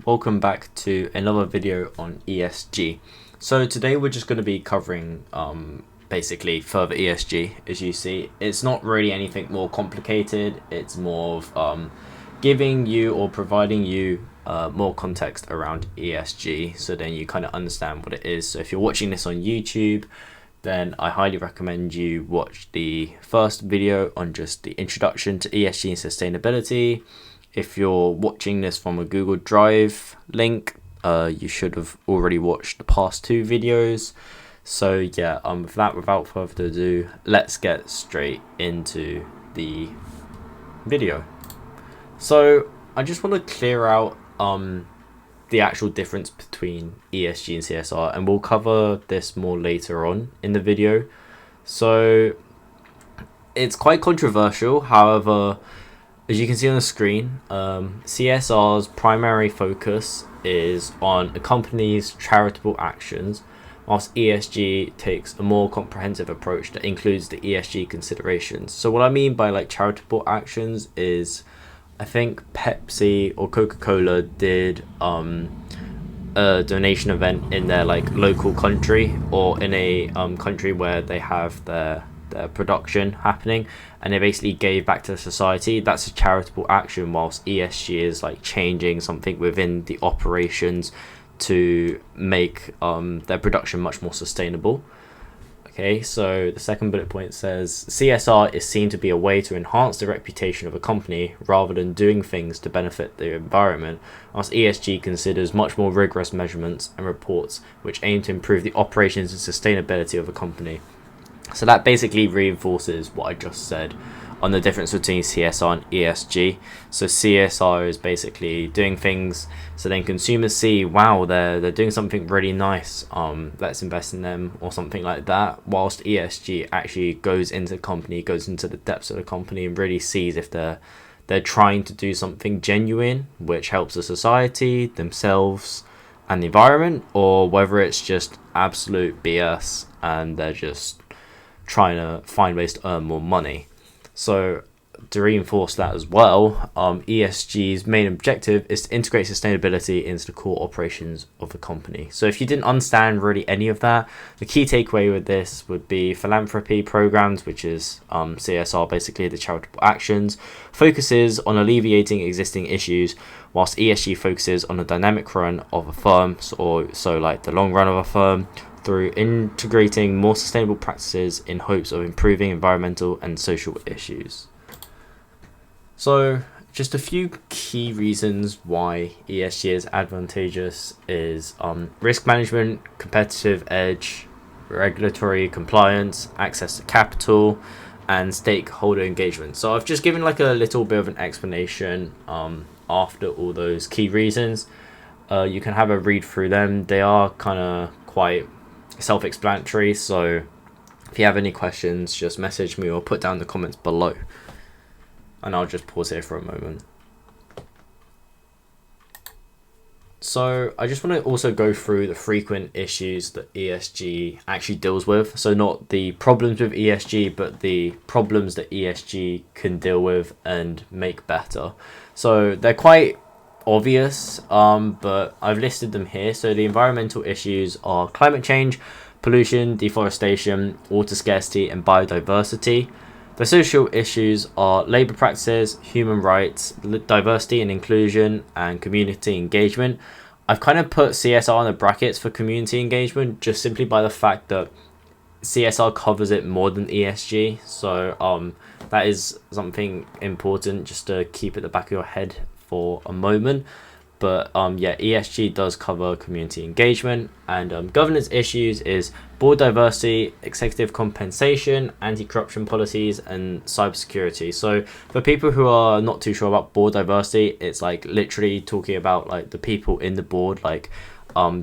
Welcome back to another video on ESG. So today we're just going to be covering basically further ESG. As you see, it's not really anything more complicated. It's more of giving you or providing you more context around ESG, so then you kind of understand what it is. So if you're watching this on YouTube, then I highly recommend you watch the first video on just the introduction to ESG and sustainability. If you're watching this from a Google Drive link, you should have already watched the past two videos. So yeah, with that, without further ado, let's get straight into the video. So I just want to clear out the actual difference between ESG and CSR, and we'll cover this more later on in the video. So it's quite controversial. However, as you can see on the screen, CSR's primary focus is on a company's charitable actions, whilst ESG takes a more comprehensive approach that includes the ESG considerations. So what I mean by like charitable actions is, I think Pepsi or Coca-Cola did a donation event in their like local country, or in a country where they have their production happening, and they basically gave back to the society. That's a charitable action, whilst ESG is like changing something within the operations to make their production much more sustainable. Okay, so the second bullet point says CSR is seen to be a way to enhance the reputation of a company rather than doing things to benefit the environment, whilst ESG considers much more rigorous measurements and reports which aim to improve the operations and sustainability of a company. So that basically reinforces what I just said on the difference between CSR and ESG. So CSR is basically doing things so then consumers see, wow, they're doing something really nice, let's invest in them, or something like that, whilst ESG actually goes into the company, goes into the depths of the company, and really sees if they're trying to do something genuine which helps the society, themselves, and the environment, or whether it's just absolute BS and they're just trying to find ways to earn more money. So to reinforce that as well, ESG's main objective is to integrate sustainability into the core operations of the company. So if you didn't understand really any of that, the key takeaway with this would be philanthropy programs, which is CSR, basically the charitable actions, focuses on alleviating existing issues, whilst ESG focuses on the dynamic run of a firm, so like the long run of a firm, through integrating more sustainable practices in hopes of improving environmental and social issues. So just a few key reasons why ESG is advantageous is risk management, competitive edge, regulatory compliance, access to capital, and stakeholder engagement. So I've just given like a little bit of an explanation after all those key reasons. You can have a read through them. They are kind of quite self-explanatory, so if you have any questions, just message me or put down the comments below, and I'll just pause here for a moment. So I just want to also go through the frequent issues that ESG actually deals with. So not the problems with ESG, but the problems that ESG can deal with and make better. So they're quite obvious, but I've listed them here. So the environmental issues are climate change, pollution, deforestation, water scarcity, and biodiversity. The social issues are labour practices, human rights, diversity and inclusion, and community engagement. I've kind of put CSR in the brackets for community engagement just simply by the fact that CSR covers it more than ESG. So that is something important just to keep at the back of your head for a moment. But yeah, ESG does cover community engagement, and governance issues is board diversity, executive compensation, anti-corruption policies, and cybersecurity. So for people who are not too sure about board diversity, it's like literally talking about like the people in the board, like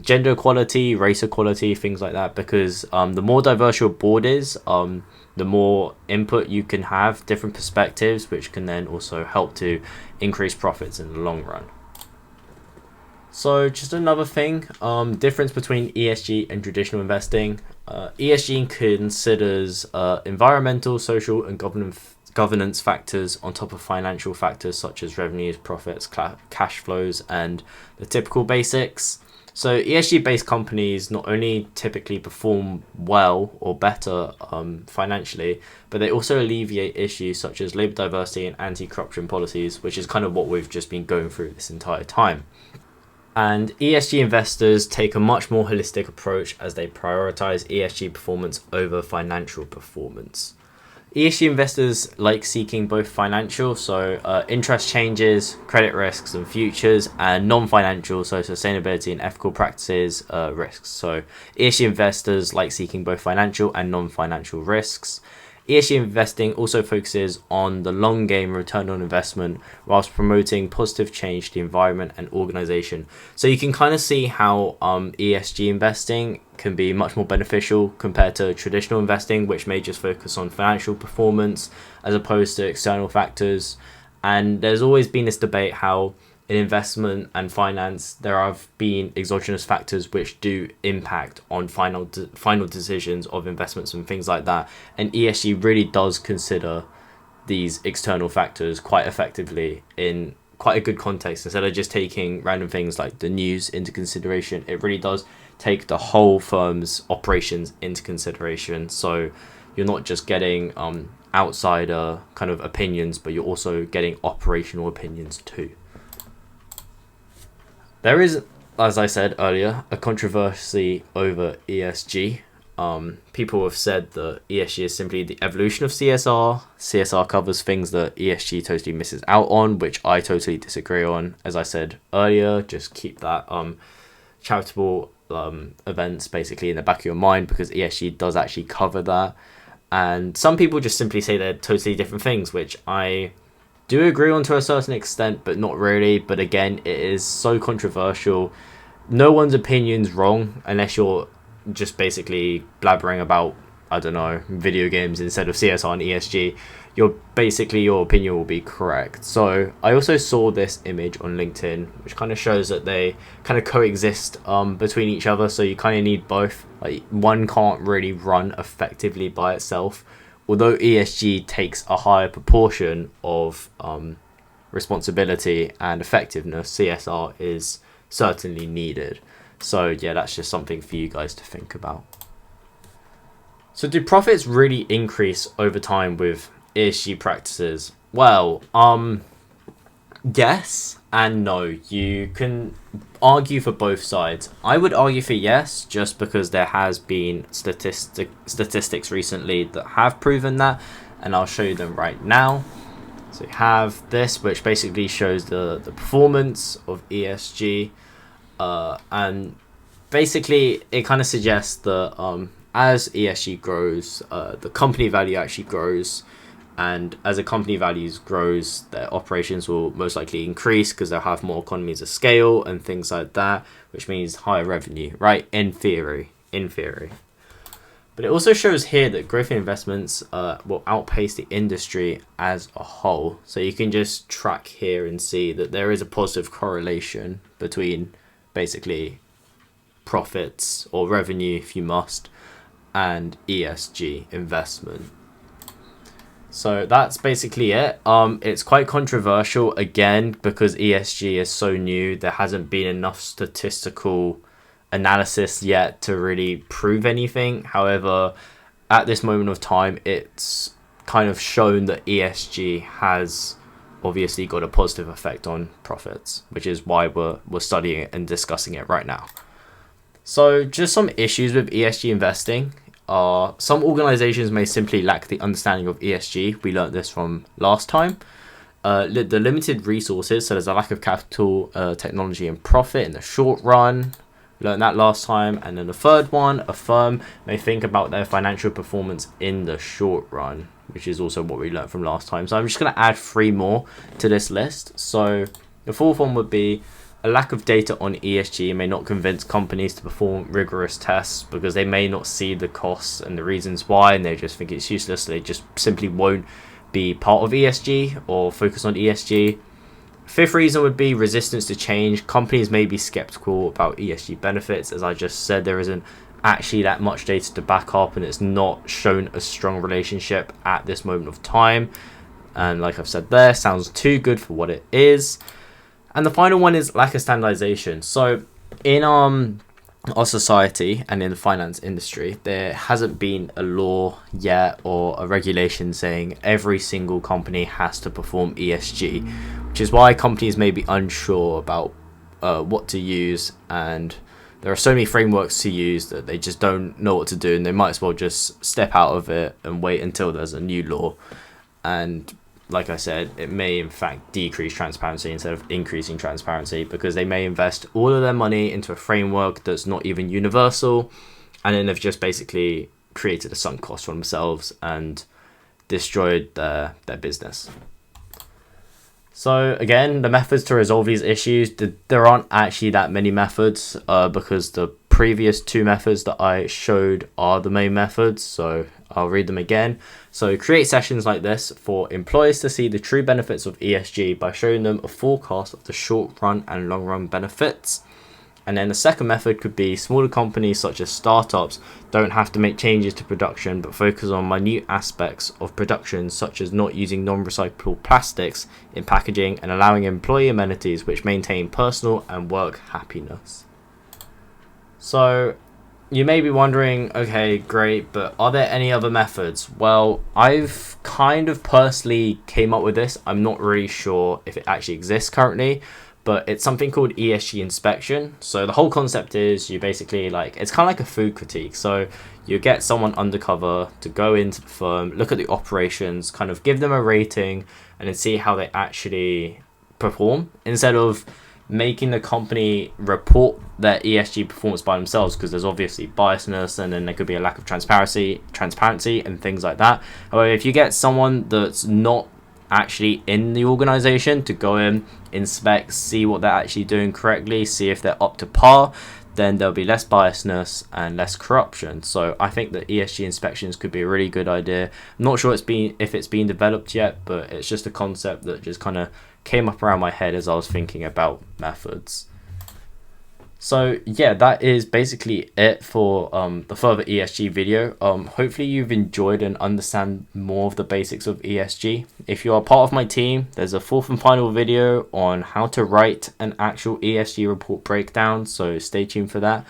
gender equality, race equality, things like that, because the more diverse your board is, the more input you can have, different perspectives, which can then also help to increase profits in the long run. So just another thing, difference between ESG and traditional investing. ESG considers environmental, social, and governance factors on top of financial factors such as revenues, profits, cash flows, and the typical basics. So ESG-based companies not only typically perform well or better financially, but they also alleviate issues such as labor diversity and anti-corruption policies, which is kind of what we've just been going through this entire time. And ESG investors take a much more holistic approach as they prioritize ESG performance over financial performance. ESG investors like seeking both financial, so interest changes, credit risks and futures, and non-financial, so sustainability and ethical practices risks. So ESG investors like seeking both financial and non-financial risks. ESG investing also focuses on the long game return on investment whilst promoting positive change to the environment and organization. So you can kind of see how ESG investing can be much more beneficial compared to traditional investing, which may just focus on financial performance as opposed to external factors. And there's always been this debate how in investment and finance there have been exogenous factors which do impact on final decisions of investments and things like that, and ESG really does consider these external factors quite effectively in quite a good context. Instead of just taking random things like the news into consideration, it really does take the whole firm's operations into consideration. So you're not just getting outsider kind of opinions, but you're also getting operational opinions too. There is, as I said earlier, a controversy over ESG. People have said that ESG is simply the evolution of CSR. CSR covers things that ESG totally misses out on, which I totally disagree on. As I said earlier, just keep that charitable events basically in the back of your mind, because ESG does actually cover that. And some people just simply say they're totally different things, which I do agree on to a certain extent, but not really. But again, it is so controversial. No one's opinion's wrong unless you're just basically blabbering about, I don't know, video games instead of CSR and ESG. Your opinion will be correct. So I also saw this image on LinkedIn, which kind of shows that they kind of coexist between each other. So you kind of need both. Like, one can't really run effectively by itself. Although ESG takes a higher proportion of responsibility and effectiveness, CSR is certainly needed. So yeah, that's just something for you guys to think about. So do profits really increase over time with ESG practices? Well, yes and no. You can argue for both sides. I would argue for yes, just because there has been statistics recently that have proven that, and I'll show you them right now. So you have this, which basically shows the performance of ESG, and basically it kind of suggests that as ESG grows, the company value actually grows. And as a company values grows, their operations will most likely increase because they'll have more economies of scale and things like that, which means higher revenue, right? In theory. But it also shows here that growth in investments will outpace the industry as a whole. So you can just track here and see that there is a positive correlation between basically profits or revenue, if you must, and ESG investment. So that's basically it. It's quite controversial again because ESG is so new. There hasn't been enough statistical analysis yet to really prove anything. However, at this moment of time, it's kind of shown that ESG has obviously got a positive effect on profits, which is why we're studying it and discussing it right now. So just some issues with ESG investing. Some organizations may simply lack the understanding of ESG. We learned this from last time. The limited resources, so there's a lack of capital, technology and profit in the short run. Learned that last time. And then the third one, a firm may think about their financial performance in the short run, which is also what we learned from last time. So I'm just going to add 3 more to this list. So the fourth one would be a lack of data on ESG may not convince companies to perform rigorous tests because they may not see the costs and the reasons why, and they just think it's useless. So they just simply won't be part of ESG or focus on ESG. Fifth reason would be resistance to change. Companies may be skeptical about ESG benefits. As I just said, there isn't actually that much data to back up, and it's not shown a strong relationship at this moment of time. and like I've said there, sounds too good for what it is. And the final one is lack of standardization. So in our society and in the finance industry, there hasn't been a law yet or a regulation saying every single company has to perform ESG, which is why companies may be unsure about what to use, and there are so many frameworks to use that they just don't know what to do, and they might as well just step out of it and wait until there's a new law. And like I said, it may in fact decrease transparency instead of increasing transparency, because they may invest all of their money into a framework that's not even universal, and then they've just basically created a sunk cost for themselves and destroyed their business. So again, the methods to resolve these issues, there aren't actually that many methods, because the previous two methods that I showed are the main methods, so I'll read them again. So create sessions like this for employees to see the true benefits of ESG by showing them a forecast of the short run and long run benefits. And then the second method could be smaller companies such as startups don't have to make changes to production, but focus on minute aspects of production such as not using non-recyclable plastics in packaging and allowing employee amenities which maintain personal and work happiness. So you may be wondering, okay, great, but are there any other methods? Well, I've kind of personally came up with this. I'm not really sure if it actually exists currently, but it's something called ESG inspection. So the whole concept is you basically it's kind of like a food critique. So you get someone undercover to go into the firm, look at the operations, kind of give them a rating, and then see how they actually perform, instead of making the company report their ESG performance by themselves, because there's obviously biasness and then there could be a lack of transparency and things like that. However, if you get someone that's not actually in the organization to go in, inspect, see what they're actually doing correctly, see if they're up to par, then there'll be less biasness and less corruption. So I think that ESG inspections could be a really good idea. I'm not sure if it's been developed yet, but it's just a concept that just kind of came up around my head as I was thinking about methods. So yeah, that is basically it for the further ESG video. Hopefully you've enjoyed and understand more of the basics of ESG. If you are part of my team, there's a fourth and final video on how to write an actual ESG report breakdown, so stay tuned for that.